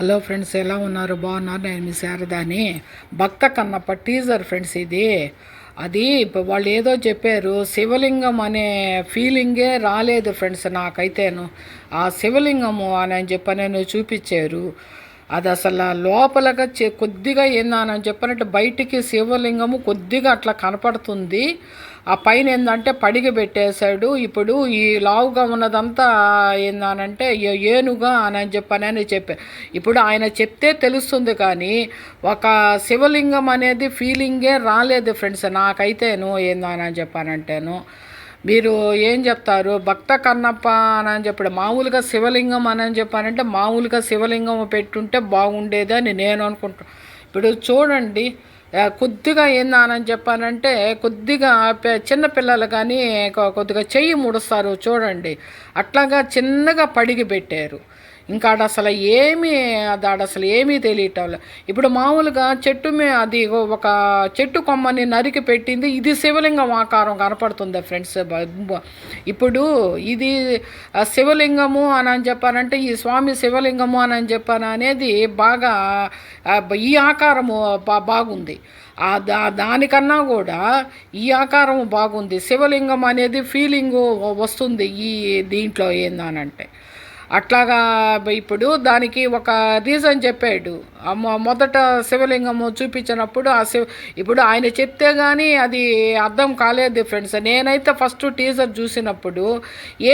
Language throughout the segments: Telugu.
హలో ఫ్రెండ్స్, ఎలా ఉన్నారు? బాగున్నారు. నేను మీ శారదాని. భక్త కన్నప్ప టీజర్ ఫ్రెండ్స్ ఇది. అది వాళ్ళు ఏదో చెప్పారు, శివలింగం అనే ఫీలింగే రాలేదు ఫ్రెండ్స్ నాకైతేను. ఆ శివలింగము అని చెప్పని చూపించారు. అది అసలు లోపలగా కొద్దిగా ఏందని చెప్పనంటే బయటికి శివలింగము కొద్దిగా అట్లా కనపడుతుంది. ఆ పైన ఏంటంటే పడిగ పెట్టేశాడు. ఇప్పుడు ఈ లావుగా ఉన్నదంతా ఏందనంటే ఏనుగా అని చెప్పా. ఇప్పుడు ఆయన చెప్తే తెలుస్తుంది, కానీ ఒక శివలింగం అనేది ఫీలింగే రాలేదు ఫ్రెండ్స్ నాకైతేను. ఏందని చెప్పానంటేను మీరు ఏం చెప్తారు? భక్త కన్నప్ప అని చెప్పాడు, మామూలుగా శివలింగం అని చెప్పానంటే మామూలుగా శివలింగం పెట్టుంటే బాగుండేది అని నేను అనుకుంటాను. ఇప్పుడు చూడండి, కొద్దిగా ఏందని చెప్పానంటే కొద్దిగా చిన్నపిల్లలు కానీ కొద్దిగా చెయ్యి ముడుస్తారు చూడండి, అట్లాగా చిన్నగా పడిగి పెట్టారు. ఇంకా అసలు ఏమీ తెలియటం. ఇప్పుడు మామూలుగా చెట్టు అది ఒక చెట్టు కొమ్మని నరికి పెట్టింది, ఇది శివలింగం ఆకారం కనపడుతుంది ఫ్రెండ్స్. ఇప్పుడు ఇది శివలింగము అని చెప్పానంటే ఈ స్వామి శివలింగము అని చెప్పాను అనేది బాగా ఈ ఆకారము బాగుంది. దానికన్నా కూడా ఈ ఆకారం బాగుంది. శివలింగం అనేది ఫీలింగు వస్తుంది ఈ దీంట్లో ఏందనంటే. అట్లాగా ఇప్పుడు దానికి ఒక రీజన్ చెప్పాడు. మొదట శివలింగము చూపించినప్పుడు ఇప్పుడు ఆయన చెప్తే కానీ అది అర్థం కాలేదు ఫ్రెండ్స్. నేనైతే ఫస్ట్ టీజర్ చూసినప్పుడు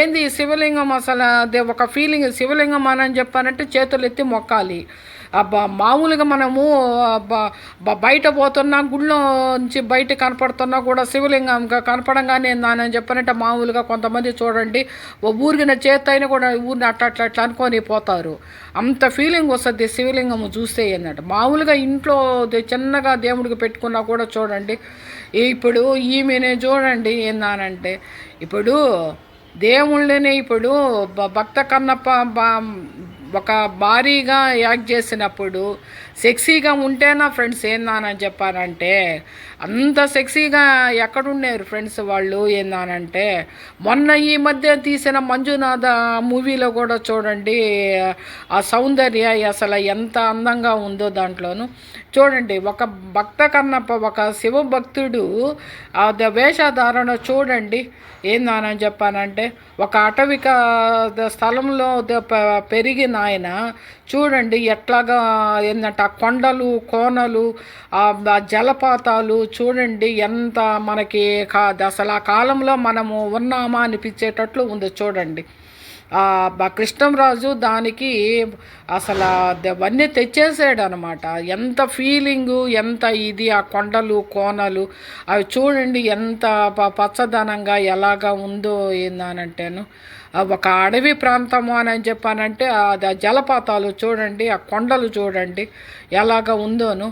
ఏంది శివలింగం అసలు అదే ఒక ఫీలింగ్, శివలింగం అని చెప్పానంటే చేతులు ఎత్తి మొక్కాలి. మామూలుగా మనము బయట పోతున్నా, గుళ్ళో నుంచి బయట కనపడుతున్నా కూడా శివలింగం కనపడంగానే ఏందని చెప్పానంటే మామూలుగా కొంతమంది చూడండి ఊరికిన చేత అయినా కూడా ఊరిని అట్లా అనుకొని పోతారు. అంత ఫీలింగ్ వస్తుంది శివలింగం చూస్తే అన్నట్టు. మామూలుగా ఇంట్లో చిన్నగా దేవుడికి పెట్టుకున్నా కూడా చూడండి. ఇప్పుడు ఈమెనే చూడండి ఏందనంటే ఇప్పుడు దేవుళ్ళనే ఇప్పుడు భక్త కన్నప్ప ఒక భారీగా యాక్ట్ చేసినప్పుడు సెక్సీగా ఉంటేనా ఫ్రెండ్స్ ఏందానని చెప్పానంటే అంత సెక్సీగా ఎక్కడున్నారు ఫ్రెండ్స్ వాళ్ళు ఏందానంటే. మొన్న ఈ మధ్య తీసిన మంజునాథ మూవీలో కూడా చూడండి ఆ సౌందర్య అసలు ఎంత అందంగా ఉందో దాంట్లోనూ చూడండి. ఒక భక్త కన్నప్ప ఒక శివభక్తుడు వేషధారణ చూడండి ఏందానని చెప్పానంటే ఒక అటవిక స్థలంలో పెరిగిన ఆయన చూడండి ఎట్లాగా ఏంటంటే ఆ కొండలు కోనలు ఆ జలపాతాలు చూడండి ఎంత మనకి అసలు ఆ కాలంలో మనము ఉన్నామా అనిపించేటట్లు ఉంది చూడండి. కృష్ణంరాజు దానికి అసలు అవన్నీ తెచ్చేసాడు అనమాట. ఎంత ఫీలింగు, ఎంత ఇది ఆ కొండలు కోనలు అవి చూడండి ఎంత పచ్చదనంగా ఎలాగా ఉందో ఏందనంటేను. ఒక అడవి ప్రాంతము అని చెప్పానంటే అది ఆ జలపాతాలు చూడండి, ఆ కొండలు చూడండి ఎలాగ ఉందోను.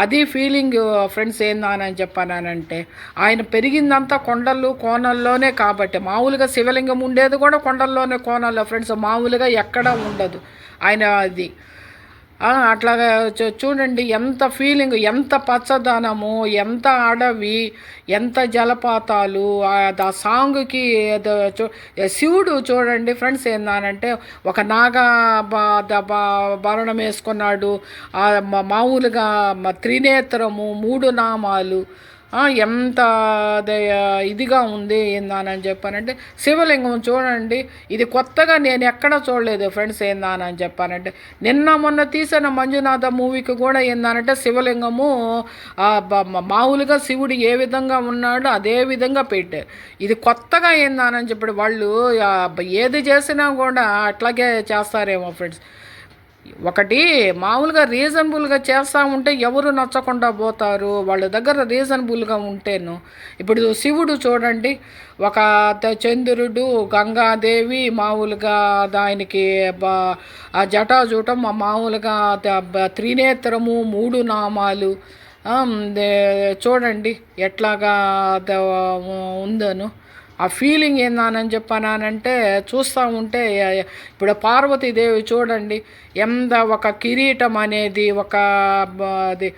అది ఫీలింగ్ ఫ్రెండ్స్ ఏందని చెప్పానంటే ఆయన పెరిగిందంతా కొండలు కోనల్లోనే. కాబట్టి మామూలుగా శివలింగం ఉండేది కూడా కొండల్లోనే కోనల్లో ఫ్రెండ్స్, మామూలుగా ఎక్కడా ఉండదు ఆయన అది. అట్లాగా చూడండి ఎంత ఫీలింగ్, ఎంత పచ్చదనము, ఎంత అడవి, ఎంత జలపాతాలు. ఆ సాంగ్కి శివుడు చూడండి ఫ్రెండ్స్ ఏందనంటే ఒక భరణం వేసుకున్నాడు. మామూలుగా త్రినేత్రము, 3 నామాలు, ఎంత ఇదిగా ఉంది ఏందానని చెప్పానంటే. శివలింగం చూడండి, ఇది కొత్తగా నేను ఎక్కడ చూడలేదు ఫ్రెండ్స్ ఏందానని చెప్పానంటే. నిన్న మొన్న తీసిన మంజునాథ మూవీకి కూడా ఏందానంటే శివలింగము మామూలుగా శివుడు ఏ విధంగా ఉన్నాడో అదే విధంగా పెట్టారు. ఇది కొత్తగా ఏందానని చెప్పి వాళ్ళు ఏది చేసినా కూడా అట్లాగే చేస్తారేమో ఫ్రెండ్స్. ఒకటి మామూలుగా రీజనబుల్గా చేస్తూ ఉంటే ఎవరు నచ్చకుండా పోతారు, వాళ్ళ దగ్గర రీజనబుల్గా ఉంటేను. ఇప్పుడు శివుడు చూడండి, ఒక చంద్రుడు, గంగాదేవి, మామూలుగా దానికి ఆ జటాజూటం, మామూలుగా త్రినేత్రము, 3 నామాలు చూడండి ఎట్లాగా ఉందను. ఆ ఫీలింగ్ ఏందని చెప్పానంటే చూస్తూ ఉంటే ఇప్పుడు పార్వతీదేవి చూడండి ఎంత ఒక కిరీటం అనేది ఒక అది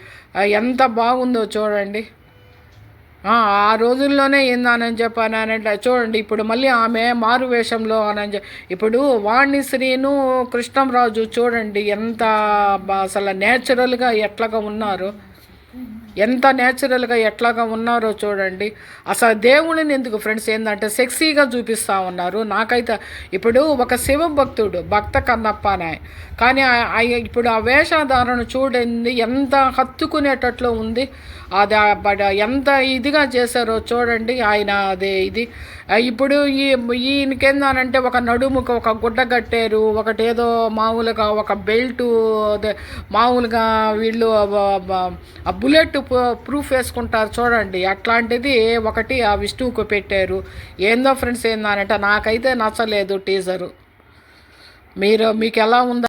ఎంత బాగుందో చూడండి. ఆ రోజుల్లోనే ఏందానని చెప్పానంటే చూడండి ఇప్పుడు మళ్ళీ ఆమె మారు వేషంలో ఇప్పుడు వాణిశ్రీను కృష్ణంరాజు చూడండి ఎంత అసలు నేచురల్గా ఎట్లాగా ఉన్నారు, ఎంత నేచురల్గా ఎట్లాగా ఉన్నారో చూడండి. అసలు దేవుడిని ఎందుకు ఫ్రెండ్స్ ఏంటంటే సెక్సీగా చూపిస్తూ ఉన్నారు. నాకైతే ఇప్పుడు ఒక శివభక్తుడు భక్త కన్నప్ప అనే కానీ ఇప్పుడు ఆ వేషధారణ చూడండి ఎంత హత్తుకునేటట్లు ఉంది. అది ఎంత ఇదిగా చేశారో చూడండి ఆయన అదే ఇది. ఇప్పుడు ఈయనకేందానంటే ఒక నడుముకు ఒక గుడ్డ కట్టారు, ఒకటి ఏదో మామూలుగా ఒక బెల్టు మామూలుగా వీళ్ళు ఆ బుల్లెట్ ప్రూఫ్ వేసుకుంటారు చూడండి, అట్లాంటిది ఒకటి ఆ విష్ణువుకు పెట్టారు. ఏందో ఫ్రెండ్స్ ఏందానంటే నాకైతే నచ్చలేదు టీజరు. మీకు ఎలా ఉందో